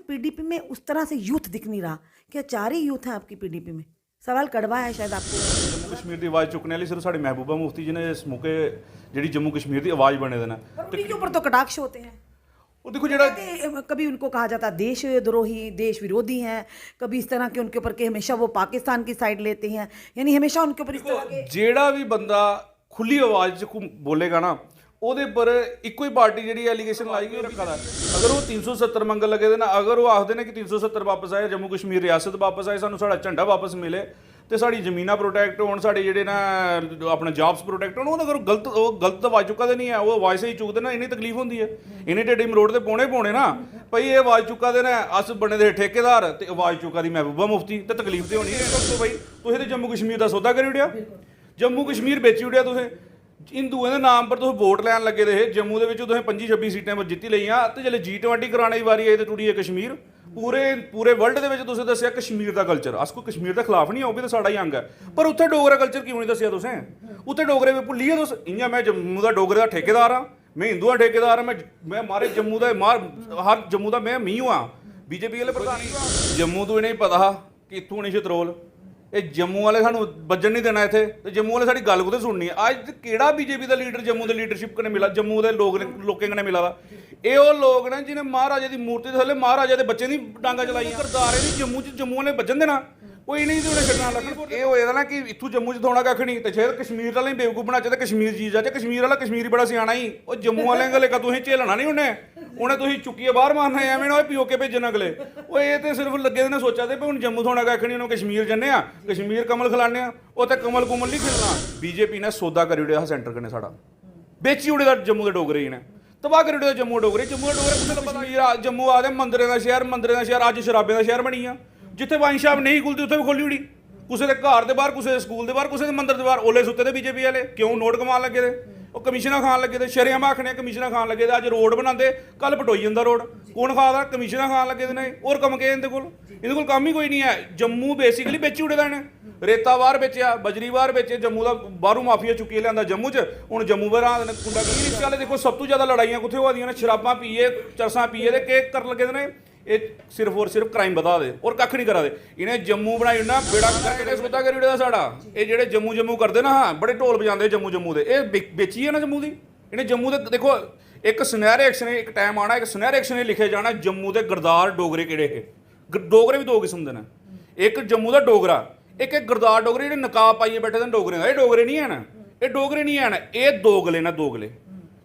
PDP में उस तरह से यूथ दिख नहीं रहा। क्या चार ही यूथ हैं आपकी पीडीपी में? सवाल कड़वा है शायद आपको। जम्मू कश्मीर की आवाज़ चुकने वाली सिर्फ साड़ी महबूबा मुफ्ती जी ने इस मौके जी जम्मू कश्मीर की आवाज़ बने देना। पर उनके ऊपर तो कटाक्ष होते हैं। वो देखो जरा कभी उनको कहा जाता है देशद्रोही, देश विरोधी हैं, कभी इस तरह के उनके ऊपर कि हमेशा वो पाकिस्तान की साइड लेते हैं, यानी हमेशा उनके ऊपर इस तरह के ਜਿਹੜਾ ਵੀ ਬੰਦਾ ਖੁੱਲੀ ਆਵਾਜ਼ 'ਚ ਬੋਲੇਗਾ ਨਾ ਉਹਦੇ ਪਰ ਇੱਕੋ ਹੀ ਪਾਰਟੀ ਜਿਹੜੀ ਐਲੀਗੇਸ਼ਨ ਲਾਏਗੀ ਉਹ ਰੱਖਾ ਦਾ। ਅਗਰ ਉਹ 370 ਮੰਗਣ ਲੱਗੇ ਦੇ ਨਾ, ਅਗਰ ਉਹ ਆਖਦੇ ਨੇ ਕਿ 370 ਵਾਪਸ ਆਏ, ਜੰਮੂ ਕਸ਼ਮੀਰ ਰਿਆਸਤ ਵਾਪਸ ਆਏ, ਸਾਨੂੰ ਸਾਡਾ ਝੰਡਾ ਵਾਪਸ ਮਿਲੇ ਤੇ ਸਾਡੀ ਜ਼ਮੀਨਾਂ ਪ੍ਰੋਟੈਕਟ ਹੋਣ, ਸਾਡੇ ਜਿਹੜੇ ਨਾ ਆਪਣਾ ਜੌਬਸ ਪ੍ਰੋਟੈਕਟ ਹੋਣ, ਉਹ ਅਗਰ ਗਲਤ ਆਵਾਜ਼ ਚੁੱਕਾ ਦੇ ਨਹੀਂ ਹੈ, ਉਹ ਆਵਾਜ਼ ਸਹੀ ਚੁੱਕਦੇ ਨਾ, ਇੰਨੀ ਤਕਲੀਫ ਹੁੰਦੀ ਹੈ। ਇੰਨੇ ਢੇਡੀ ਮਰੋੜ ਤੇ ਪਾਉਣੇ ਨਾ ਭਈ ਇਹ ਆਵਾਜ਼ ਚੁੱਕਾ ਦੇ ਨਾ ਅਸ ਬਣੇ ਦੇ ਠੇਕੇਦਾਰ ਤੇ ਆਵਾਜ਼ ਚੁੱਕਾ ਦੀ ਮਹਿਬੂਬਾ ਮੁਫਤੀ ਤੇ ਤਕਲੀਫ ਤੇ ਹੋਣੀ ਹੈ। ਤੋਂ ਬਈ ਤੁਸੀਂ ਤੇ ਜੰਮੂ ਕਸ਼ਮੀਰ ਦਾ ਸੌਦਾ ਕਰੀ ਉੜਿਆ, ਜੰਮੂ ਕਸ਼ਮੀਰ ਵੇਚੀ ਉੜਿਆ ਤੁਸੀਂ। ਹਿੰਦੂਆਂ ਦੇ ਨਾਮ ਪਰ ਤੁਸੀਂ ਵੋਟ ਲੈਣ ਲੱਗੇ ਦੇ ਜੰਮੂ ਦੇ ਵਿੱਚ ਤੁਸੀਂ 25-26 ਸੀਟਾਂ ਪਰ ਜਿੱਤੀ ਲਈਆਂ ਤੇ ਜਿਹੜੇ G20 ਕਰਾਣੇ ਦੀ ਵਾਰੀ ਆਈ ਤੇ ਟੁੱਟੀ ਹੈ ਕਸ਼ਮੀਰ। ਪੂਰੇ ਵਰਲਡ ਦੇ ਵਿੱਚ ਤੁਸੀਂ ਦੱਸਿਆ ਕਸ਼ਮੀਰ ਦਾ ਕਲਚਰ, ਅਸ ਕੋਈ ਕਸ਼ਮੀਰ ਦੇ ਖਿਲਾਫ ਨਹੀਂ ਆ, ਉਹ ਵੀ ਤਾਂ ਸਾਡਾ ਹੀ ਅੰਗ ਹੈ, ਪਰ ਉੱਥੇ ਡੋਗਰਾ ਕਲਚਰ ਕਿਉਂ ਨਹੀਂ ਦੱਸਿਆ ਤੁਸੀਂ? ਉੱਥੇ ਡੋਗਰੇ ਵੀ ਭੁੱਲੀਏ ਤੁਸੀਂ। ਇੰਨਾ ਮੈਂ ਜੰਮੂ ਦਾ ਡੋਗਰੇ ਦਾ ਠੇਕੇਦਾਰ ਹਾਂ, ਮੈਂ ਹਿੰਦੂ ਦਾ ਠੇਕੇਦਾਰ ਹਾਂ, ਮੈਂ ਮਾਰੇ ਜੰਮੂ ਦਾ ਹਰ ਜੰਮੂ ਦਾ ਮੈਂ ਮੀਂਹ ਹਾਂ, ਬੀਜੇਪੀ ਵਾਲੇ ਪ੍ਰਧਾਨ। ਜੰਮੂ ਤੋਂ ਇਹ ਨਹੀਂ ਪਤਾ ਕਿ ਇੱਥੋਂ ਨਹੀਂ ਸ਼ਤਰੋਲ, ਇਹ ਜੰਮੂ ਵਾਲੇ ਸਾਨੂੰ ਵੱਜਣ ਨਹੀਂ ਦੇਣਾ ਇੱਥੇ, ਤੇ ਜੰਮੂ ਵਾਲੇ ਸਾਡੀ ਗੱਲ ਕਿਤੇ ਸੁਣਨੀ ਹੈ। ਅੱਜ ਕਿਹੜਾ ਬੀਜੇਪੀ ਦਾ ਲੀਡਰ ਜੰਮੂ ਦੇ ਲੀਡਰਸ਼ਿਪ ਕਨੇ ਮਿਲਾ, ਜੰਮੂ ਦੇ ਲੋਕਾਂ ਕਨੇ ਮਿਲਾ ਵਾ? ਇਹ ਉਹ ਲੋਕ ਨੇ ਜਿਹਨੇ ਮਹਾਰਾਜਾ ਦੀ ਮੂਰਤੀ ਦੇ ਥੱਲੇ ਮਹਾਰਾਜਾ ਦੇ ਬੱਚੇ ਦੀ ਡਾਂਗਾ ਚਲਾਈਆਂ। ਗੁਰਦਾਰੇ ਦੀ ਜੰਮੂ ਵਾਲੇ ਵੱਜਣ ਦੇਣਾ ਕੋਈ ਨਹੀਂ ਤੇ ਉਹਨੇ ਛੱਡਣਾ ਲੱਗਣ। ਇਹ ਹੋਏਗਾ ਨਾ ਕਿ ਇੱਥੋਂ ਜੰਮੂ 'ਚ ਥੋੜਾ ਕੱਖ ਨਹੀਂ, ਤੇ ਸ਼ਾਇਦ ਕਸ਼ਮੀਰ ਵਾਲੇ ਹੀ ਬੇਵਕੂਫ ਬਣਾ ਚਾਹਤੇ ਕਸ਼ਮੀਰ ਚੀਜ਼ ਆ, ਤੇ ਕਸ਼ਮੀਰ ਵਾਲਾ ਕਸ਼ਮੀਰੀ ਬੜਾ ਸਿਆਣਾ ਹੀ, ਉਹ ਜੰਮੂ ਵਾਲਿਆਂ ਗਲੇ ਕਾ ਤੁਸੀਂ ਝੇਲਣਾ ਨਹੀਂ ਉਹਨੇ ਤੁਸੀਂ ਚੁੱਕੀਏ ਬਾਹਰ ਮਾਰਨਾ ਐਵੇਂ ਨਾ ਪਿਓ ਕੇ ਭੇਜਣ ਅਗਲੇ। ਉਹ ਇਹ ਤੇ ਸਿਰਫ ਲੱਗੇ ਦੇ ਨੇ ਸੋਚਾ ਤੇ ਹੁਣ ਜੰਮੂ ਥੋੜਾ ਕੱਖ ਨਹੀਂ, ਉਹਨੂੰ ਕਸ਼ਮੀਰ ਜੰਨੇ ਆ, ਕਸ਼ਮੀਰ ਕਮਲ ਖਿਲਾਣੇ ਆ, ਉਹ ਤੇ ਕਮਲ ਕੁਮਲ ਨਹੀਂ ਖਿਲਣਾ। ਬੀਜੇਪੀ ਨੇ ਸੌਦਾ ਕਰੀ ਉੜਿਆ ਸੈਂਟਰ ਕਨੇ, ਸਾਡਾ ਵੇਚੀ ਉੜੇ ਦਾ ਜੰਮੂ ਦੇ ਡੋਗਰੇ ਹੀ ਨੇ, ਤਬਾਹ ਕਰੀ ਉੜੇ ਜੰਮੂ ਡੋਗਰੇ ਕੁਛ ਲੱਭਦਾ। ਜੰਮੂ ਆਦੇ ਮੰਦਰੇ ਦਾ ਸ਼ਹਿਰ ਅੱਜ ਸ਼ਰਾਬੇ ਦਾ ਸ਼ਹਿਰ ਬਣੀ ਆ, ਜਿੱਥੇ ਵਾਈਨ ਸ਼ਾਪ ਨਹੀਂ ਖੁੱਲਦੀ ਉੱਥੇ ਵੀ ਖੋਲੀ ਉੜੀ। ਕਿਸੇ ਦੇ ਘਰ ਦੇ ਬਾਹਰ, ਕਿਸੇ ਦੇ ਸਕੂਲ ਦੇ ਬਾਹਰ, ਕਿਸੇ ਦੇ ਮੰਦਰ ਦੇ ਬਾਹਰ ਓਲੇ ਸੁੱਤੇ ਤੇ ਬੀਜੇਪੀ ਵਾਲੇ ਕਿਉਂ? ਨੋਟ ਕਮਾਉਣ ਲੱਗੇ ਦੇ, ਉਹ ਕਮਿਸ਼ਨਾਂ ਖਾਣ ਲੱਗੇ ਤੇ ਸ਼ਰੇਆਮ ਆਖਣੇ ਕਮਿਸ਼ਨਾਂ ਖਾਣ ਲੱਗੇ ਤੇ ਅੱਜ ਰੋਡ ਬਣਾਉਂਦੇ, ਕੱਲ ਪਟੋਈ ਜਾਂਦਾ ਰੋਡ। ਕੌਣ ਖਾਦਾ? ਕਮਿਸ਼ਨਾਂ ਖਾਣ ਲੱਗੇ ਦੇ ਨੇ। ਹੋਰ ਕੰਮ ਕੇ ਇਹਦੇ ਕੋਲ ਕੰਮ ਹੀ ਕੋਈ ਨਹੀਂ ਹੈ। ਜੰਮੂ ਬੇਸਿਕਲੀ ਵੇਚੀ ਉੜੇ ਦਾ ਇਹਨੇ, ਰੇਤਾ ਬਾਹਰ ਵੇਚਿਆ, ਬਜਰੀ ਬਾਹਰ ਵੇਚੇ, ਜੰਮੂ ਦਾ ਬਾਹਰੋਂ ਮਾਫੀਆ ਚੁੱਕੀ ਲਿਆਂਦਾ ਜੰਮੂ 'ਚ। ਹੁਣ ਜੰਮੂ ਬਾਹਰ ਕੁੰਡਾ ਕੀ ਰਿਕਸ਼ੇ ਵਾਲੇ ਦੇਖੋ ਸਭ ਤੋਂ ਜ਼ਿਆਦਾ ਲੜਾਈਆਂ ਕਿੱਥੇ ਹੋਦੀਆਂ ਨੇ? ਸ਼ਰਾਬਾਂ ਪੀਏ, ਚਰਸਾਂ ਪੀਏ ਤੇ ਕੇਕ ਕਰਨ ਲੱਗੇ ਦੇ ਨੇ। ਇਹ ਸਿਰਫ ਔਰ ਸਿਰਫ ਕ੍ਰਾਈਮ ਵਧਾ ਦੇ ਔਰ ਕੱਖ ਨਹੀਂ ਕਰਾ ਦੇ। ਇਹਨੇ ਜੰਮੂ ਬਣਾਈ ਨਾ ਬੇੜਾ ਕਰਕੇ ਸੌਦਾ ਕਰੀ ਉੜੇ ਦਾ ਸਾਡਾ। ਇਹ ਜਿਹੜੇ ਜੰਮੂ ਕਰਦੇ ਨਾ, ਹਾਂ ਬੜੇ ਢੋਲ ਵਜਾਉਂਦੇ ਜੰਮੂ ਦੇ, ਇਹ ਵੇਚੀ ਹੈ ਨਾ ਜੰਮੂ ਦੀ। ਇਹਨੇ ਜੰਮੂ ਦੇ ਦੇਖੋ ਇੱਕ ਸੁਨਹਿਰੇ ਐਕਸ਼ਨ, ਇੱਕ ਟਾਈਮ ਆਉਣਾ, ਇੱਕ ਸੁਨਹਿਰੇ ਐਕਸ਼ਨ ਲਿਖਿਆ ਜਾਣਾ ਜੰਮੂ ਦੇ ਗਰਦਾਰ ਡੋਗਰੇ ਕਿਹੜੇ ਹੈ। ਡੋਗਰੇ ਵੀ ਦੋ ਕਿਸਮ ਦੇ ਨੇ, ਇੱਕ ਜੰਮੂ ਦਾ ਡੋਗਰਾ, ਇੱਕ ਗਰਦਾਰ ਡੋਗਰੇ ਜਿਹੜੇ ਨਕਾਬ ਪਾਈਏ ਬੈਠੇ ਨੇ ਡੋਗਰੇ ਦਾ। ਇਹ ਡੋਗਰੇ ਨਹੀਂ ਹਨ, ਇਹ ਡੋਗਰੇ ਨਹੀਂ ਹਨ, ਇਹ ਦੋਗਲੇ ਨਾ ਦੋਗਲੇ।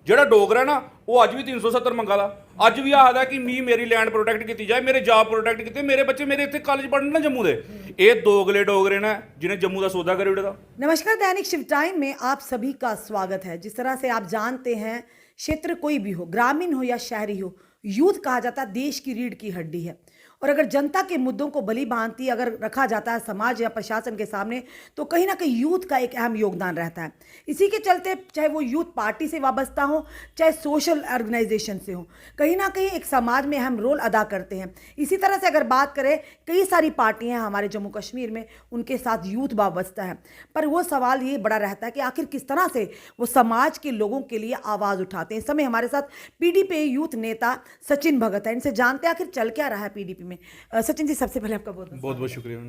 ਜਿਹੜਾ ਡੋਗਰਾ ਨਾ ਉਹ ਅੱਜ ਵੀ 370 ਮੰਗਾ ਲਾ, ਅੱਜ ਵੀ ਆਖਦਾ ਕਿ ਮੇਰੀ ਲੈਂਡ ਪ੍ਰੋਟੈਕਟ ਕੀਤੀ ਜਾਏ, ਮੇਰੇ ਜੌਬ ਪ੍ਰੋਟੈਕਟ ਕੀਤੇ, ਮੇਰੇ ਬੱਚੇ ਮੇਰੇ ਇੱਥੇ ਕਾਲਜ ਪੜ੍ਹਨ ਨਾ ਜੰਮੂ ਦੇ। ਇਹ ਦੋਗਲੇ ਡੋਗਰੇ ਨੇ जिन्हें जम्मू का सौदा करे उड़ेगा। नमस्कार, दैनिक शिव टाइम में आप सभी का स्वागत है। जिस तरह से आप जानते हैं, क्षेत्र कोई भी हो, ग्रामीण हो या शहरी हो, यूथ कहा जाता है देश की रीढ़ की हड्डी है। और अगर जनता के मुद्दों को बली भांति अगर रखा जाता है समाज या प्रशासन के सामने, तो कहीं ना कहीं यूथ का एक अहम योगदान रहता है। इसी के चलते चाहे वो यूथ पार्टी से वाबस्ता हो, चाहे सोशल ऑर्गेनाइजेशन से हो, कहीं ना कहीं एक समाज में अहम रोल अदा करते हैं। इसी तरह से अगर बात करें, कई सारी पार्टियां हैं हमारे जम्मू कश्मीर में, उनके साथ यूथ वाबस्ता है। पर वो सवाल ये बड़ा रहता है कि आखिर किस तरह से वो समाज के लोगों के लिए आवाज़ उठाते हैं। इस समय हमारे साथ पीडीपी यूथ नेता सचिन भगत है, इनसे जानते हैं आखिर चल क्या रहा है पीडीपी में। सचिन जी, सबसे पहले आपका बहुत बहुत शुक्रिया।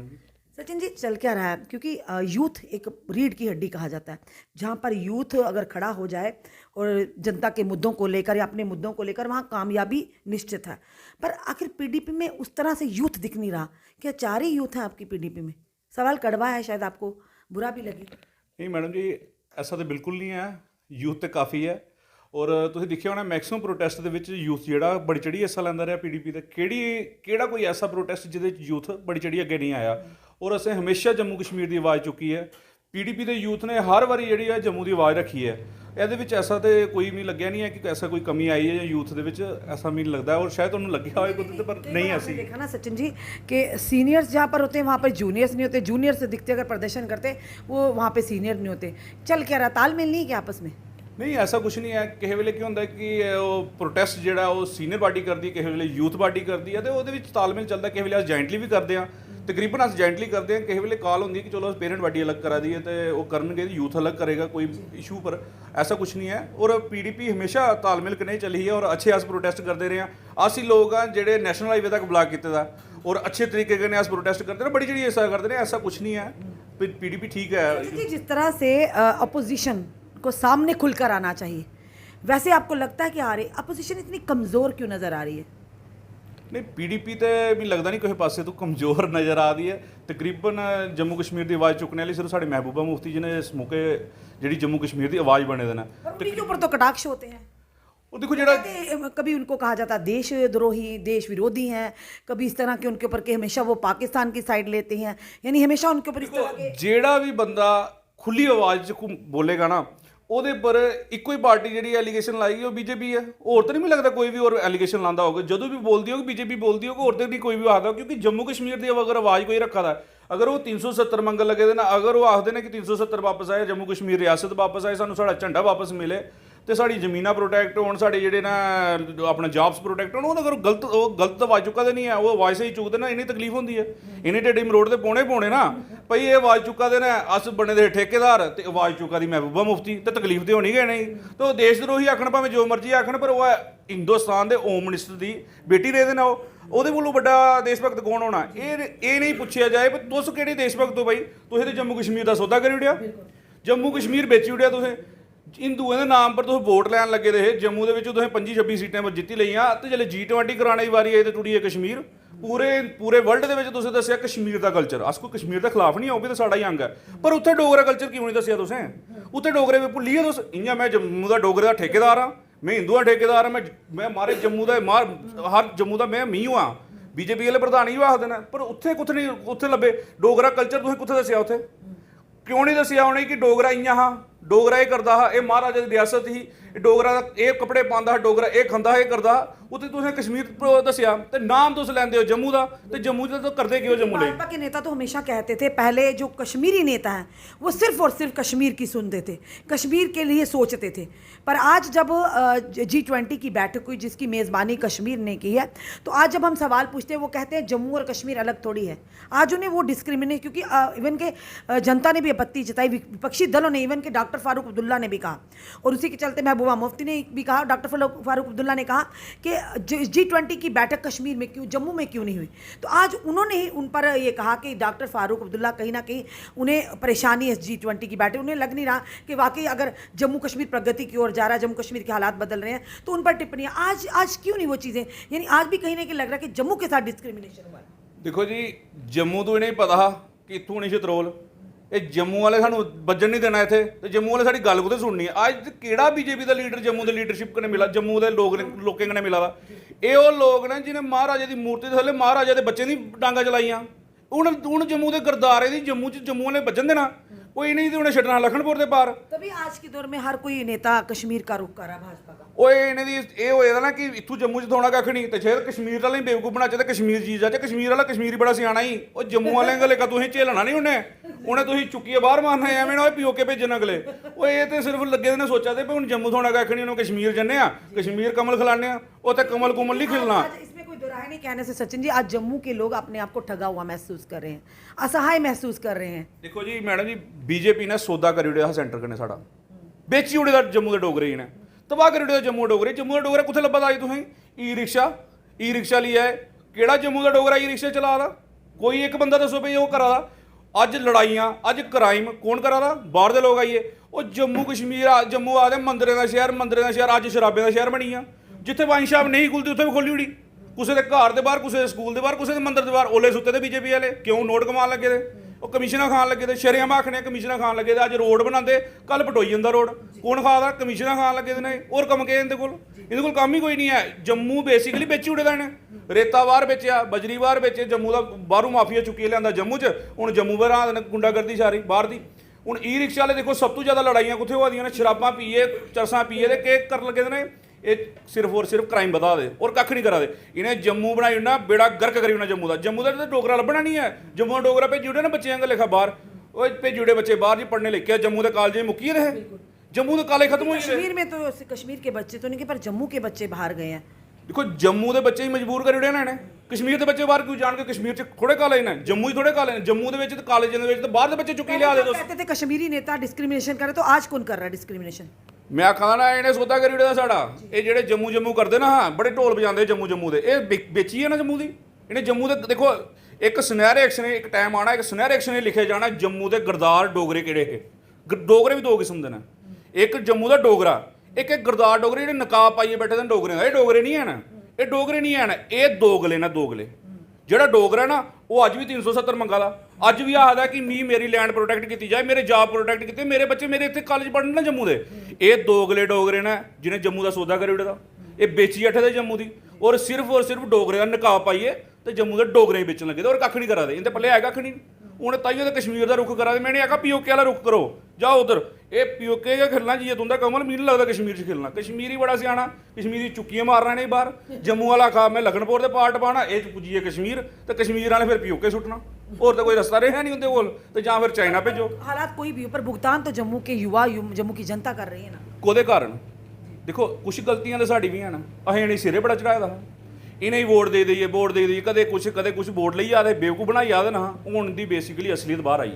सचिन जी, चल क्या रहा है? क्योंकि यूथ एक रीढ़ की हड्डी कहा जाता है, जहाँ पर यूथ अगर खड़ा हो जाए और जनता के मुद्दों को लेकर या अपने मुद्दों को लेकर, वहाँ कामयाबी निश्चित है। पर आखिर पीडीपी में उस तरह से यूथ दिख नहीं रहा। क्या चार ही यूथ हैं आपकी पीडीपी में? सवाल कड़वा है, शायद आपको बुरा भी लगे। नहीं मैडम जी, ऐसा तो बिल्कुल नहीं है, यूथ तो काफ़ी है। और ਤੁਸੀਂ ਦੇਖਿਆ ਹੋਣਾ ਮੈਕਸਿਮਮ ਪ੍ਰੋਟੈਸਟ ਦੇ ਵਿੱਚ ਯੂਥ ਜਿਹੜਾ ਬੜੀ ਚੜੀ ਹਿੱਸਾ ਲੈਂਦਾ ਰਿਹਾ ਪੀਡੀਪੀ ਦਾ। ਕਿਹੜਾ ਕੋਈ ਐਸਾ ਪ੍ਰੋਟੈਸਟ ਜਿਹਦੇ ਵਿੱਚ ਯੂਥ ਬੜੀ ਚੜੀ ਅੱਗੇ ਨਹੀਂ ਆਇਆ? ਔਰ ਅਸੀਂ ਹਮੇਸ਼ਾ ਜੰਮੂ ਕਸ਼ਮੀਰ ਦੀ ਆਵਾਜ਼ ਚੁੱਕੀ ਹੈ। ਪੀਡੀਪੀ ਦੇ ਯੂਥ ਨੇ ਹਰ ਵਾਰੀ ਜਿਹੜੀ ਹੈ ਜੰਮੂ ਦੀ ਆਵਾਜ਼ ਰੱਖੀ ਹੈ। ਇਹਦੇ ਵਿੱਚ ਐਸਾ ਤੇ ਕੋਈ ਵੀ ਲੱਗਿਆ ਨਹੀਂ ਹੈ ਕਿ ਐਸਾ ਕੋਈ ਕਮੀ ਆਈ ਹੈ ਯੂਥ ਦੇ ਵਿੱਚ, ਐਸਾ ਮੈਨੂੰ ਲੱਗਦਾ। और शायद उन्होंने लगे हुए कुछ पर नहीं ऐसी देखा ना सचिन जी कि सीनियर्स जहाँ पर होते हैं वहाँ पर जूनियर्स नहीं होते, जूनियर्स दिखते अगर प्रदर्शन करते वो वहाँ पे सीनियर नहीं होते। चल क्या रहा, तालमेल नहीं है क्या आपस में? नहीं ऐसा कुछ नहीं है। ਕਿਸੇ ਵੇਲੇ ਕੀ ਹੁੰਦਾ ਕਿ ਉਹ ਪ੍ਰੋਟੈਸਟ ਜਿਹੜਾ ਉਹ ਸੀਨੀਅਰ ਪਾਰਟੀ ਕਰਦੀ, ਕਿਸੇ ਵੇਲੇ ਯੂਥ ਪਾਰਟੀ ਕਰਦੀ ਹੈ, ਤੇ ਉਹਦੇ ਵਿੱਚ ਤਾਲਮੇਲ ਚੱਲਦਾ। ਕਿਸੇ ਵੇਲੇ ਅਸੀਂ ਜੁਆਇੰਟਲੀ ਵੀ ਕਰਦੇ ਹਾਂ ਤਕਰੀਬਨ ਅਸੀਂ ਜੈਂਟਲੀ ਕਰਦੇ ਹਾਂ। ਕਿਸੇ ਵੇਲੇ ਕਾਲ ਹੁੰਦੀ ਹੈ ਕਿ ਚਲੋ ਪੇਰੈਂਟ ਬਾਡੀ ਅਲੱਗ ਕਰਾ ਦਈਏ ਤੇ ਉਹ ਕਰਨਗੇ, ਯੂਥ ਅਲੱਗ ਕਰੇਗਾ, ਕੋਈ ਇਸ਼ੂ, ਪਰ ऐसा कुछ नहीं है। और पीडीपी हमेशा तालमेल कन्नै चली है और अच्छे अस प्रोटेस्ट करते रहे हैं। ਅਸੀਂ लोग हाँ जेह्ड़े नैशनल हाईवे तक ब्लॉक कीते दा और अच्छे तरीके कन्नै अस प्रोटेस्ट करते हैं, बड़ी जेह्ड़ी ऐसा करते हैं, ऐसा कुछ नहीं है। पीडीपी ठीक है। देखिए, जिस तरह से अपोजिशन को सामने खुलकर आना चाहिए, वैसे आपको लगता है कि आ रही अपोजिशन इतनी कमज़ोर क्यों नज़र आ रही है? नहीं, पीडीपी तो भी लगता नहीं किसी पासे तो कमज़ोर नज़र आ रही है। तकरीबन जम्मू कश्मीर की आवाज़ चुकने वाली सिर्फ साढ़े महबूबा मुफ्ती जी ने इस मौके जी जम्मू कश्मीर की आवाज़ बने देना। और उनके ऊपर तो कटाक्ष होते हैं। वो देखो जरा कभी उनको कहा जाता है देशद्रोही, देश विरोधी हैं, कभी इस तरह के उनके ऊपर कि हमेशा वो पाकिस्तान की साइड लेते हैं, यानी हमेशा उनके ऊपर इस तरह के ਜਿਹੜਾ ਵੀ ਬੰਦਾ ਖੁੱਲੀ ਆਵਾਜ਼ 'ਚ ਬੋਲੇਗਾ ਨਾ, ਉਹਦੇ ਪਰ ਇੱਕੋ ਹੀ ਪਾਰਟੀ ਜਿਹੜੀ ਐਲੀਗੇਸ਼ਨ ਲਾਏਗੀ ਉਹ ਬੀਜੇਪੀ ਹੈ। ਹੋਰ ਤਾਂ ਨਹੀਂ ਮੈਨੂੰ ਲੱਗਦਾ ਕੋਈ ਵੀ ਹੋਰ ਐਲੀਗੇਸ਼ਨ ਲਾਉਂਦਾ ਹੋਊਗਾ। ਜਦੋਂ ਵੀ ਬੋਲਦੀ ਹੋਊਗੀ ਬੀਜੇਪੀ ਬੋਲਦੀ ਹੋਊਗੀ, ਹੋਰ ਤਾਂ ਨਹੀਂ ਕੋਈ ਵੀ ਆਖਦਾ, ਕਿਉਂਕਿ ਜੰਮੂ ਕਸ਼ਮੀਰ ਦੀ ਅਗਰ ਆਵਾਜ਼ ਕੋਈ ਰੱਖਾ ਦਾ, ਅਗਰ ਉਹ 370 ਮੰਗਣ ਲੱਗੇ ਦੇ ਨਾ, ਅਗਰ ਉਹ ਆਖਦੇ ਨੇ ਕਿ 370 ਵਾਪਸ ਆਏ, ਜੰਮੂ ਕਸ਼ਮੀਰ ਰਿਆਸਤ ਵਾਪਸ ਆਏ, ਸਾਨੂੰ ਸਾਡਾ ਝੰਡਾ ਵਾਪਸ ਮਿਲੇ ਤੇ ਸਾਡੀ ਜ਼ਮੀਨਾਂ ਪ੍ਰੋਟੈਕਟ ਹੋਣ, ਸਾਡੇ ਜਿਹੜੇ ਨਾ ਆਪਣਾ ਜੌਬਸ ਪ੍ਰੋਟੈਕਟ ਹੋਣ, ਉਹ ਅਗਰ ਗਲਤ ਆਵਾਜ਼ ਚੁੱਕਾ ਦੇ ਨਹੀਂ ਹੈ, ਉਹ ਆਵਾਜ਼ ਸਹੀ ਚੁੱਕਦੇ ਨਾ, ਇੰਨੀ ਤਕਲੀਫ ਹੁੰਦੀ ਹੈ। ਇੰਨੀ ਢੇਡੀ ਮਰੋੜ ਦੇ ਪੌਣੇ ਨਾ ਭਈ ਇਹ ਆਵਾਜ਼ ਚੁੱਕਾ ਦੇ ਨਾ ਅਸ ਬਣੇ ਦੇ ਠੇਕੇਦਾਰ ਤੇ ਆਵਾਜ਼ ਚੁੱਕਾ ਦੀ ਮਹਿਬੂਬਾ ਮੁਫਤੀ, ਤੇ ਤਕਲੀਫ ਤੇ ਹੋਣੀ ਗਏ ਨਹੀਂ। ਤੇ ਉਹ ਦੇਸ਼ ਦਰੋਹੀ ਆਖਣ ਭਾਵੇਂ ਜੋ ਮਰਜ਼ੀ ਆਖਣ, ਪਰ ਉਹ ਹਿੰਦੁਸਤਾਨ ਦੇ ਹੋਮ ਮਿਨਿਸਟਰ ਦੀ ਬੇਟੀ ਰਹੇ ਦੇ ਨਾ, ਉਹਦੇ ਵੱਲੋਂ ਵੱਡਾ ਦੇਸ਼ ਭਗਤ ਕੌਣ ਹੋਣਾ? ਇਹ ਨਹੀਂ ਪੁੱਛਿਆ ਜਾਏ ਵੀ ਤੁਸੀਂ ਕਿਹੜੇ ਦੇਸ਼ ਭਗਤ ਹੋ? ਬਾਈ ਤੁਸੀਂ ਤੇ ਜੰਮੂ ਕਸ਼ਮੀਰ ਦਾ ਸੌਦਾ ਕਰੀ ਉੜਿਆ, ਜੰਮੂ ਕਸ਼ਮੀਰ ਵੇਚੀ ਉੜਿਆ ਤੁਸੀਂ, ਹਿੰਦੂਆਂ ਦੇ ਨਾਮ ਪਰ ਤੁਸੀਂ ਵੋਟ ਲੈਣ ਲੱਗੇ ਦੇ। ਜੰਮੂ ਦੇ ਵਿੱਚ ਤੁਸੀਂ 25-26 ਸੀਟਾਂ ਜਿੱਤੀ ਲਈਆਂ, ਤੇ ਜਿਹੜੇ G20 ਕਰਾਉਣ ਦੀ ਵਾਰੀ ਆਈ ਤੇ ਟੁੱਟੀ ਹੈ ਕਸ਼ਮੀਰ। ਪੂਰੇ ਵਰਲਡ ਦੇ ਵਿੱਚ ਤੁਸੀਂ ਦੱਸਿਆ ਕਸ਼ਮੀਰ ਦਾ ਕਲਚਰ, ਅਸ ਕੋਈ ਕਸ਼ਮੀਰ ਦੇ ਖਿਲਾਫ ਨਹੀਂ ਆ, ਉਹ ਵੀ ਤਾਂ ਸਾਡਾ ਹੀ ਅੰਗ ਹੈ, ਪਰ ਉੱਥੇ ਡੋਗਰਾ ਕਲਚਰ ਕਿਉਂ ਨਹੀਂ ਦੱਸਿਆ ਤੁਸੀਂ? ਉੱਥੇ ਡੋਗਰੇ ਵੀ ਭੁੱਲੀਏ ਤੁਸੀਂ? ਇੰਨਾ ਮੈਂ ਜੰਮੂ ਦਾ ਡੋਗਰੇ ਦਾ ਠੇਕੇਦਾਰ ਹਾਂ, ਮੈਂ ਹਿੰਦੂਆਂ ਠੇਕੇਦਾਰ ਹਾਂ, ਮੈਂ ਮਾਰੇ ਜੰਮੂ ਦਾ ਹਰ ਜੰਮੂ ਦਾ ਮੈਂ ਮੀਂਹ ਹਾਂ, ਬੀਜੇਪੀ ਵਾਲੇ ਪ੍ਰਧਾਨ ਹੀ ਆਖ ਦੇਣਾ, ਪਰ ਉੱਥੇ ਕੁਛ ਨਹੀਂ, ਉੱਥੇ ਲੱਭੇ ਡੋਗਰਾ ਕਲਚਰ ਤੁਸੀਂ ਕਿੱਥੇ ਦੱਸਿਆ? ਉੱਥੇ ਕਿਉਂ ਨਹੀਂ ਦੱਸਿਆ ਉਹਨੇ ਕਿ ਡੋਗਰਾ ਇੰਨਾ ਹਾਂ, ਡੋਗਰਾ ਇਹ ਕਰਦਾ ਹਾਂ, ਇਹ ਮਹਾਰਾਜਾ ਦੀ ਰਿਆਸਤ ਹੀ, ਡੋਗਰਾ ਦਾ ਇਹ ਕੱਪੜੇ ਪਾਉਂਦਾ, ਡੋਗਰਾ ਇਹ ਖਾਂਦਾ, ਇਹ ਕਰਦਾ। ਉੱਥੇ ਤੁਸੀਂ कश्मीर ਦੱਸਿਆ ਤੇ ਨਾਮ ਤੁਸੀਂ ਲੈਂਦੇ ਹੋ जम्मू ਦਾ, ਤੇ जम्मू ਦਾ ਤਾਂ ਕਰਦੇ ਕਿਉਂ जम्मू ਲਈ? भाजपा के नेता तो हमेशा कहते थे, पहले जो कश्मीरी नेता हैं वो सिर्फ और सिर्फ कश्मीर की सुनते थे, कश्मीर के लिए सोचते थे। पर आज जब G20 की बैठक हुई जिसकी मेज़बानी कश्मीर ने की है, तो आज जब हम सवाल पूछते हैं वो कहते हैं जम्मू और कश्मीर अलग थोड़ी है। आज उन्हें वो डिस्क्रिमिनेट, क्योंकि इवन के जनता ने भी आपत्ति जताई, विपक्षी दलों ने, इवन के डॉक्टर फारूक अब्दुल्ला ने भी कहा, और उसी के चलते महबूबा मुफ्ती ने भी कहा, डॉक्टर फारूक अब्दुल्ला ने कहा कि G20 की बैठक कश्मीर में क्यों, जम्मू में क्यों नहीं हुई? तो आज उन्होंने ही उन पर ये कहा कि डॉक्टर फारूक अब्दुल्ला कहीं ना कहीं उन्हें परेशानी है G20 की बैठक, उन्हें लग नहीं रहा कि वाकई अगर जम्मू कश्मीर प्रगति की ओर जा रहा है, जम्मू कश्मीर के हालात बदल रहे हैं, तो उन पर टिप्पणियाँ आज क्यों नहीं वो चीज़ें, यानी आज भी कहीं ना कहीं लग रहा है कि जम्मू के साथ डिस्क्रिमिनेशन हुआ है। देखो जी, जम्मू तो इन्हें पता कि इतों नहीं शतरोल, ਇਹ ਜੰਮੂ ਵਾਲੇ ਸਾਨੂੰ ਵੱਜਣ ਨਹੀਂ ਦੇਣਾ ਇੱਥੇ, ਤੇ ਜੰਮੂ ਵਾਲੇ ਸਾਡੀ ਗੱਲ ਕਿਤੇ ਸੁਣਨੀ ਹੈ। ਅੱਜ ਕਿਹੜਾ ਬੀਜੇਪੀ ਦਾ ਲੀਡਰ ਜੰਮੂ ਦੇ ਲੀਡਰਸ਼ਿਪ ਕਨੇ ਮਿਲਾ, ਜੰਮੂ ਦੇ ਲੋਕਾਂ ਕਨੇ ਮਿਲਾ ਵਾ? ਇਹ ਉਹ ਲੋਕ ਨੇ ਜਿਹਨੇ ਮਹਾਰਾਜਾ ਦੀ ਮੂਰਤੀ ਦੇ ਥੱਲੇ ਮਹਾਰਾਜਾ ਦੇ ਬੱਚੇ ਦੀ ਡਾਂਗਾ ਚਲਾਈਆਂ। ਹੁਣ ਜੰਮੂ ਦੇ ਗਰਦਾਰੇ ਦੀ ਜੰਮੂ ਵਾਲੇ ਵੱਜਣ ਦੇਣਾ? कोई नहीं तो उन्हें छड़ना लखनपुर के पार। तभी आज के दौर में हर कोई नेता कश्मीर का रुख कर रहा भाजपा का। ओए इन्हें दी ये होएगा ना कि इत्थू जम्मू च थोड़ा कख नहीं, तो जे कश्मीर वाले ही बेवकूफ बना चाहते कश्मीर चीज़ आ, कश्मीर वाला कश्मीरी बड़ा सियाना ही, और जम्मू वाले गले का तुसीं झेलना नहीं उन्हें तुसीं चुक्किए बाहर मारना है, एवें ना पिओ के भेजन अगले। ओए ये तो सिर्फ लगे ने सोचा थे भी हुण जम्मू थोड़ा कख नहीं, उन्होंने कश्मीर जन्ने आ, कश्मीर कमल खिलाने आ, उत्थे कमल कुमल नहीं खिलना। दोहराए नहीं कहने से सचिन जी, आज जम्मू के लोग अपने आप को ठगा हुआ महसूस कर रहे हैं, असहाय महसूस कर रहे हैं। देखो जी मैडम जी, बीजेपी ने सौदा करी उड़िया सेंटर कने साड़ा, बेची उड़े जम्मू के डोगरे ही ने तबाह करी उड़े जम्मू डोगरे। जम्मू का डोगरा कुत्थे लब्भा दा तुसीं? ई रिक्शा लिया है, केड़ा जम्मू का डोगरा ई रिक्शा चला दा? कोई एक बंदा दसो भाई वो करा दा? अज लड़ाइयाँ, अज क्राइम कौन करा दा? बाहर दे लोग आइए। वो जम्मू कश्मीर जम्मू आदे मंदरें दा शहर, अज शराबें दा शहर बनी आ, जिथे वाइन शाप नहीं खुलती उत्थे भी खोली उड़ी, किसी के घर के बाहर, किसी के स्कूल के बाहर, किसी के मंदिर के बाहर ओले सुते थे बीजेपी वाले। क्यों? नोट कमान लगे थे, वो कमीशना खान लगे थे, शरेआम आखने कमीशना खान लगे थे। अज रोड बनाते, कल पटोई जंदा रोड, कौन खा दा? कमीशना खान लगे थे। और कम के इनके कोल काम ही कोई नहीं है। जम्मू बेसिकली बेची उड़े दा इन्हें, रेता बाहर बेचिया, बजरी बाहर बेचे, जम्मू का बाहरों माफिया चुकी लिया जम्मू च, हुण जम्मू बाहर गुंडागर्दी सारी बाहर दी। हुण ई रिक्शा वाले देखो सब तो ज़्यादा लड़ाइयाँ कुत्थे होआ दियां ने? शराबां पीए, चरसां पीए ते केक कर लगे ने। ये सिर्फ और सिर्फ क्राइम बता दे और कख नहीं करा दे। इन्हें जम्मू बनाई ना बेड़ा गर्क करी उन्हें जम्मू का। जम्मू का तो डोगरा लभना नहीं है, जम्मू का डोगरा भेजी उड़े ना बच्चे का लेखा बाहर, वो भेजी उड़े बच्चे बाहर जी पढ़ने लिखे, जम्मू के कॉलेज मुक्की रहे, जम्मू के कॉलेज खत्म हो गए। कश्मीर में तो कश्मीर के बच्चे तो नहीं, पर जम्मू के बच्चे बाहर गए हैं। देखो जम्मू के बच्चे ही मजबूर कर उड़े ना इन्हें, ਕਸ਼ਮੀਰ ਦੇ ਬੱਚੇ ਬਾਹਰ ਕਿਉਂ ਜਾਣ ਕੇ? ਕਸ਼ਮੀਰ 'ਚ ਥੋੜੇ ਕਾਲਜ ਨੇ, ਜੰਮੂ ਹੀ ਥੋੜੇ ਕਾਲਜ ਨੇ। ਜੰਮੂ ਦੇ ਵਿੱਚ ਤੇ ਕਾਲਜਾਂ ਦੇ ਵਿੱਚ ਤੇ ਬਾਹਰ ਦੇ ਬੱਚੇ ਚੁੱਕੀ ਲਿਆ ਦੇ। कहते थे कश्मीरी नेता डिस्क्रिमिनेशन करे, तो आज कौन कर रहा है डिस्क्रिमिनेशन? ਮੈਂ ਆਖਾਂ ਨਾ ਇਹਨੇ ਸੌਦਾ ਕਰੀ ਉੜਿਆ ਸਾਡਾ। ਇਹ ਜਿਹੜੇ ਜੰਮੂ ਕਰਦੇ ਨਾ, ਹਾਂ ਬੜੇ ਢੋਲ ਵਜਾਉਂਦੇ ਜੰਮੂ ਦੇ, ਇਹ ਵੇਚੀ ਹੈ ਨਾ ਜੰਮੂ ਦੀ। ਇਹਨੇ ਜੰਮੂ ਦੇ ਦੇਖੋ ਇੱਕ ਸੁਨਹਿਰੇ ਐਕਸ਼ਨ, ਇੱਕ ਟਾਈਮ ਆਣਾ, ਇੱਕ ਸੁਨਹਿਰੇ ਐਕਸ਼ਨ ਲਿਖਿਆ ਜਾਣਾ ਜੰਮੂ ਦੇ ਗਰਦਾਰ ਡੋਗਰੇ ਕਿਹੜੇ ਇਹ। ਡੋਗਰੇ ਵੀ ਦੋ ਕਿਸਮ ਦੇ ਨੇ, ਇੱਕ ਜੰਮੂ ਦਾ ਡੋਗਰਾ, ਇੱਕ ਗਰਦਾਰ ਡੋਗਰੇ ਜਿਹੜੇ ਨਕਾਬ ਪਾਈਏ ਬੈਠੇ ਨੇ ਡੋਗਰੇ ਦਾ। ਇਹ ਡੋਗਰੇ ਨਹੀਂ ਹਨ, ਇਹ ਡੋਗਰੇ ਨਹੀਂ ਹਨ, ਇਹ ਦੋਗਲੇ ਨਾ ਦੋਗਲੇ। ਜਿਹੜਾ ਡੋਗਰਾ ਨਾ ਉਹ ਅੱਜ ਵੀ 370 ਮੰਗਾ ਲਾ, ਅੱਜ ਵੀ ਆਖਦਾ ਕਿ ਮੇਰੀ ਲੈਂਡ ਪ੍ਰੋਟੈਕਟ ਕੀਤੀ ਜਾਏ, ਮੇਰੇ ਜੌਬ ਪ੍ਰੋਟੈਕਟ ਕੀਤੇ, ਮੇਰੇ ਬੱਚੇ ਮੇਰੇ ਇੱਥੇ ਕਾਲਜ ਪੜ੍ਹਨ ਨਾ ਜੰਮੂ ਦੇ। ਇਹ ਦੋਗਲੇ ਡੋਗਰੇ ਨੇ ਜਿਹਨੇ ਜੰਮੂ ਦਾ ਸੌਦਾ ਕਰੀ ਉੜਦਾ। ਇਹ ਵੇਚੀ ਅੱਠੇ ਦੇ ਜੰਮੂ ਦੀ, ਔਰ ਸਿਰਫ ਡੋਗਰੇ ਦਾ ਨਕਾਬ ਪਾਈਏ ਤੇ ਜੰਮੂ ਦੇ ਡੋਗਰੇ ਹੀ ਵੇਚਣ ਲੱਗੇ ਤੇ ਔਰ ਕੱਖ ਨਹੀਂ ਕਰਾ ਦੇ। ਇਹਦੇ ਪੱਲੇ ਹੈਗਾ ਕੱਖ ਨਹੀਂ। ਉਹਨੇ ਤਾਈਓ ਤੇ ਕਸ਼ਮੀਰ ਦਾ ਰੁੱਖ ਕਰਾ ਦੇ। ਮੈਂ ਨਹੀਂ ਆਖਾ ਪੀਓਕੇ ਵਾਲਾ ਰੁੱਖ ਕਰੋ, ਜਾਓ ਉਧਰ। ਇਹ ਪੀਓਕੇ ਦਾ ਖੇਲਣਾ ਜੀ ਤੁੰਦਾ ਕਮਲ, ਮੈਨੂੰ ਲੱਗਦਾ ਕਸ਼ਮੀਰ 'ਚ ਖੇਲਣਾ। ਕਸ਼ਮੀਰੀ ਬੜਾ ਸਿਆਣਾ, ਕਸ਼ਮੀਰੀ ਚੁੱਕੀਆਂ ਮਾਰਨਾ ਨਹੀਂ ਬਾਹਰ। ਜੰਮੂ ਵਾਲਾ ਖਾ ਮੈਂ ਲਖਨਪੁਰ ਦੇ ਪਾਰਟ ਪਾਣਾ, ਇਹ ਪੁੱਜੀਏ ਕਸ਼ਮੀਰ ਤੇ ਕਸ਼ਮੀਰ ਵਾਲੇ ਫਿਰ ਪੀਓਕੇ ਸੁੱਟਣਾ। ਹੋਰ ਤਾਂ ਕੋਈ ਰਸਤਾ ਰਿਹਾ ਨਹੀਂ ਉਹਦੇ ਕੋਲ, ਤੇ ਜਾਂ ਫਿਰ ਚਾਈਨਾ ਭੇਜੋ। हालात कोई भी हो, पर भुगतान तो जम्मू के युवा जम्मू की जनता कर रही है ना। ਕੋਦੇ ਕਾਰਨ ਦੇਖੋ ਕੁਛ ਗਲਤੀਆਂ ਤਾਂ ਸਾਡੀ ਵੀ ਹਨ। ਅਸੀਂ ਇਹਨੇ ਸਿਰੇ ਬੜਾ ਚੜਾਇਆ ਦਾ, ਇਹਨੇ ਹੀ ਵੋਟ ਦੇ ਦਈਏ, ਕਦੇ ਕੁਛ ਵੋਟ ਲਈ ਆਦੇ ਬੇਵਕੂਫ ਬਣਾਈ ਆਦੇ ਨਾ। ਹੁਣ ਦੀ ਬੇਸਿਕਲੀ ਅਸਲੀਅਤ ਬਾਹਰ ਆਈ।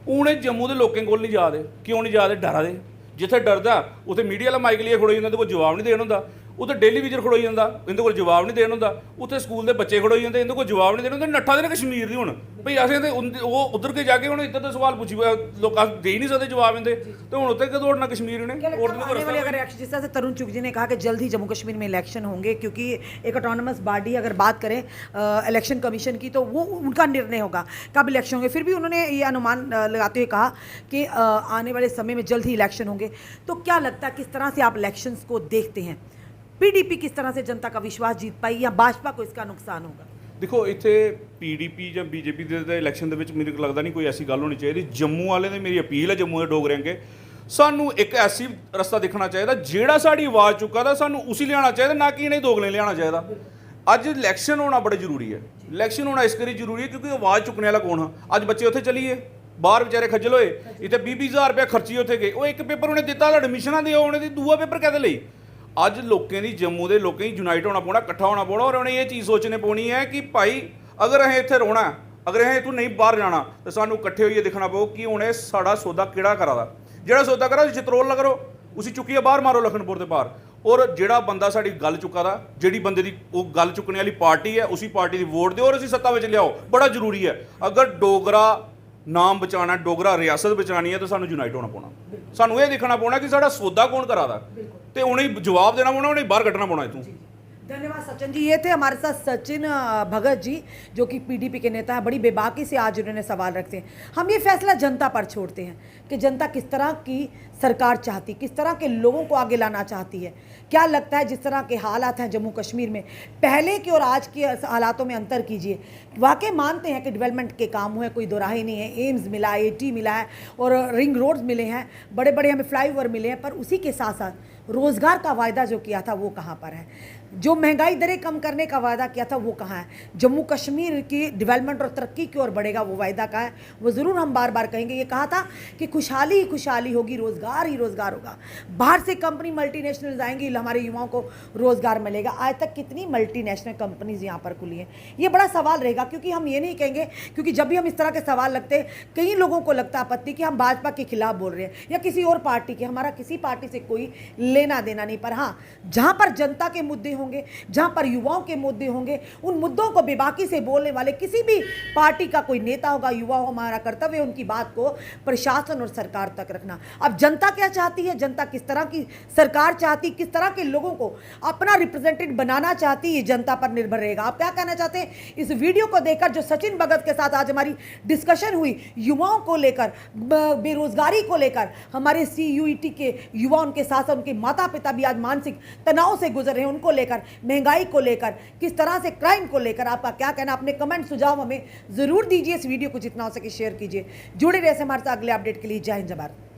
ਉਹਨੇ ਜੰਮੂ ਦੇ ਲੋਕਾਂ ਕੋਲ ਨਹੀਂ ਜਾਦੇ। ਕਿਉਂ ਨਹੀਂ ਜਾਦੇ? ਡਰਾ ਦੇ। ਜਿੱਥੇ ਡਰਦਾ ਉੱਥੇ ਮੀਡੀਆ ਵਾਲਾ ਮਾਈਕ ਲਈ ਖੜੋਈ ਜਾਂਦਾ, ਇਹਦੇ ਕੋਲ ਜਵਾਬ ਨਹੀਂ ਦੇਣ ਹੁੰਦਾ। ਉੱਥੇ ਡੇਲੀ ਵਿਜਰ ਖੜੋਈ ਜਾਂਦਾ, ਇਹਦੇ ਕੋਲ ਜਵਾਬ ਨਹੀਂ ਦੇਣ ਹੁੰਦਾ। ਉੱਥੇ ਸਕੂਲ ਦੇ ਬੱਚੇ ਖੜੋਈ ਜਾਂਦੇ, ਇਹਦੇ ਕੋਲ ਜਵਾਬ ਨਹੀਂ ਦੇਣ ਹੁੰਦਾ। ਨੱਠਾ ਦੇ ਨੇ ਕਸ਼ਮੀਰ ਦੀ ਹੁਣ ਭਈ ਅਸੀਂ ਤੇ ਉਹ ਉਧਰ ਕੇ ਜਾ ਕੇ ਹੁਣ ਇੱਧਰ ਦੇ ਸਵਾਲ ਪੁੱਛੀ ਲੋਕਾਂ ਦੇ ਹੀ ਨਹੀਂ ਸਕਦੇ ਜਵਾਬ ਇਹਦੇ। ਤੇ ਹੁਣ ਉੱਥੇ ਕਿਉਂ ਦੌੜਨਾ कश्मीर ने? आने वाले अगर जिस तरह से तरुण चुग जी ने कहा कि जल्द ही जम्मू कश्मीर में इलेक्शन होंगे, क्योंकि एक ऑटोनमस बॉडी अगर बात करें इलेक्शन कमीशन की तो वो उनका निर्णय होगा कब इलेक्शन होंगे। फिर भी उन्होंने ये अनुमान लगाते हुए कहा कि आने वाले समय में जल्द ही इलेक्शन होंगे। तो क्या लगता है किस तरह से आप इलेक्शंस को देखते हैं? पीडीपी किस तरह से जनता का विश्वास जीत पाई या भाजपा को इसका नुकसान होगा? देखो इत्थे पीडीपी ਜਾਂ बीजेपी ਦੇ ਇਲੈਕਸ਼ਨ ਦੇ ਵਿੱਚ ਮੈਨੂੰ ਲੱਗਦਾ ਨਹੀਂ ਕੋਈ ਐਸੀ ਗੱਲ ਹੋਣੀ ਚਾਹੀਦੀ। ਜੰਮੂ ਵਾਲੇ ਦੀ ਮੇਰੀ ਅਪੀਲ ਹੈ, ਜੰਮੂ ਦੇ ਡੋਗਰੇ ਅੱਗੇ ਸਾਨੂੰ ਇੱਕ ਐਸੀ ਰਸਤਾ ਦੇਖਣਾ ਚਾਹੀਦਾ ਜਿਹੜਾ ਸਾਡੀ ਆਵਾਜ਼ ਚੁੱਕਾ ਦਾ ਸਾਨੂੰ ਉਸੇ ਲਿਆਉਣਾ ਚਾਹੀਦਾ, ਨਾ ਕਿ ਇਹਨੇ ਦੋਗਲੇ ਲਿਆਉਣਾ ਚਾਹੀਦਾ। ਅੱਜ ਇਲੈਕਸ਼ਨ ਹੋਣਾ ਬੜਾ ਜ਼ਰੂਰੀ ਹੈ। ਇਲੈਕਸ਼ਨ ਹੋਣਾ ਇਸ ਕਰੀ ਜ਼ਰੂਰੀ ਹੈ ਕਿਉਂਕਿ ਆਵਾਜ਼ ਚੁੱਕਣ ਵਾਲਾ ਕੌਣ ਆ? ਅੱਜ ਬੱਚੇ ਉੱਥੇ ਚਲੀਏ ਬਾਹਰ ਵਿਚਾਰੇ ਖੱਜਲ ਹੋਏ, ਇੱਥੇ 20,000 ਰੁਪਏ ਖਰਚੀ ਉੱਥੇ ਗਏ। ਉਹ ਇੱਕ ਪੇਪਰ ਉਹਨੇ ਦਿੱਤਾ ਐਡਮਿਸ਼ਨਾਂ ਦੇ, ਉਹਨੇ ਦੀ ਦੂਆ ਪੇਪਰ ਕਦੇ ਲਈ। ਅੱਜ ਲੋਕਾਂ ਦੀ ਜੰਮੂ ਦੇ ਲੋਕਾਂ ਦੀ ਯੂਨਾਈਟ ਹੋਣਾ ਪਾਉਣਾ, ਇਕੱਠਾ ਹੋਣਾ ਪਾਉਣਾ, ਔਰ ਉਹਨੇ ਇਹ ਚੀਜ਼ ਸੋਚਣੇ ਪਾਉਣੀ ਹੈ ਕਿ ਭਾਈ ਅਗਰ ਅਸੀਂ ਇੱਥੇ ਰੋਣਾ, ਅਗਰ ਅਸੀਂ ਇੱਥੋਂ ਨਹੀਂ ਬਾਹਰ ਜਾਣਾ ਤਾਂ ਸਾਨੂੰ ਇਕੱਠੇ ਹੋਈਏ ਦੇਖਣਾ ਪਊ ਕਿ ਉਹਨੇ ਸਾਡਾ ਸੌਦਾ ਕਿਹੜਾ ਕਰਾਦਾ। ਜਿਹੜਾ ਸੌਦਾ ਕਰਾ ਚਿਤਰੋਲ ਨਾ ਕਰੋ, ਉਸੇ ਚੁੱਕੀਏ ਬਾਹਰ ਮਾਰੋ ਲਖਨਪੁਰ ਦੇ ਬਾਹਰ। ਔਰ ਜਿਹੜਾ ਬੰਦਾ ਸਾਡੀ ਗੱਲ ਚੁੱਕਾ ਦਾ, ਜਿਹੜੀ ਬੰਦੇ ਦੀ ਉਹ ਗੱਲ ਚੁੱਕਣ ਵਾਲੀ ਪਾਰਟੀ ਹੈ, ਉਸੇ ਪਾਰਟੀ ਦੀ ਵੋਟ ਦਿਓ ਔਰ ਅਸੀਂ ਸੱਤਾ ਵਿੱਚ ਲਿਆਓ। ਬੜਾ ਜ਼ਰੂਰੀ ਹੈ। ਅਗਰ ਡੋਗਰਾ ਨਾਮ ਬਚਾਉਣਾ, ਡੋਗਰਾ ਰਿਆਸਤ ਬਚਾਉਣੀ ਹੈ ਤਾਂ ਸਾਨੂੰ ਯੂਨਾਈਟ ਹੋਣਾ ਪਾਉਣਾ। ਸਾਨੂੰ ਇਹ ਦੇਖਣਾ ਪਾਉਣਾ ਕਿ ਸਾਡਾ ਸੌਦਾ ਕੌਣ ਕਰਾਦਾ ਤੇ ਉਹਨੇ ਜਵਾਬ ਦੇਣਾ ਪਾਉਣਾ, ਉਹਨੇ ਬਾਹਰ ਕੱਢਣਾ ਪਾਉਣਾ ਇਥੋਂ। धन्यवाद सचिन जी। ये थे हमारे साथ सचिन भगत जी, जो कि पीडीपी के नेता हैं। बड़ी बेबाकी से आज उन्होंने सवाल रखते हैं। हम ये फैसला जनता पर छोड़ते हैं कि जनता किस तरह की सरकार चाहती, किस तरह के लोगों को आगे लाना चाहती है। क्या लगता है जिस तरह के हालात हैं जम्मू कश्मीर में, पहले के और आज के हालातों में अंतर कीजिए। वाकई मानते हैं कि डेवलपमेंट के काम हुए, कोई दो राही नहीं है। एम्स मिला, AT मिला है और रिंग रोड्स मिले हैं, बड़े बड़े हमें फ्लाईओवर मिले हैं, पर उसी के साथ साथ रोज़गार का वायदा जो किया था वो कहाँ पर है? जो महंगाई दरें कम करने का वायदा किया था वो कहाँ है? जम्मू कश्मीर की डेवलपमेंट और तरक्की की ओर बढ़ेगा वो वायदा कहाँ है? वो ज़रूर हम बार बार कहेंगे। ये कहा था कि खुशहाली ही खुशहाली होगी, रोज़गार ही रोज़गार होगा। बाहर से कंपनी मल्टीनेशनल्स आएंगी, हमारे युवाओं को रोज़गार मिलेगा। आज तक कितनी मल्टीनेशनल कंपनीज यहाँ पर खुली हैं? ये बड़ा सवाल रहेगा, क्योंकि हम ये नहीं कहेंगे, क्योंकि जब भी हम इस तरह के सवाल लगते हैं कई लोगों को लगता है आपत्ति कि हम भाजपा के खिलाफ बोल रहे हैं या किसी और पार्टी के। हमारा किसी पार्टी से कोई लेना देना नहीं, पर हाँ जहाँ पर जनता के मुद्दे होंगे, जहाँ पर युवाओं के मुद्दे होंगे, उन मुद्दों को बेबाकी से बोलने वाले किसी भी पार्टी का कोई नेता होगा, युवा हो, हमारा कर्तव्य है उनकी बात को प्रशासन और सरकार तक रखना। अब जनता क्या चाहती है, जनता किस तरह की सरकार चाहती, किस तरह के लोगों को अपना रिप्रेजेंटेटिव बनाना चाहती, ये जनता पर निर्भर रहेगा। आप क्या कहना चाहते हैं इस वीडियो को देखकर? जो सचिन भगत के साथ आज हमारी डिस्कशन हुई युवाओं को लेकर, बेरोजगारी को लेकर, हमारे CUET के युवा, उनके साथ साथ उनके माता पिता भी आज मानसिक तनाव से गुजर रहे हैं, उनको लेकर, महंगाई को लेकर, किस तरह से क्राइम को लेकर आपका क्या कहना? अपने कमेंट सुझाव हमें जरूर दीजिए। इस वीडियो को जितना हो सके शेयर कीजिए। जुड़े रहे हमारे साथ अगले अपडेट के लिए। जय हिंद, जय भारत।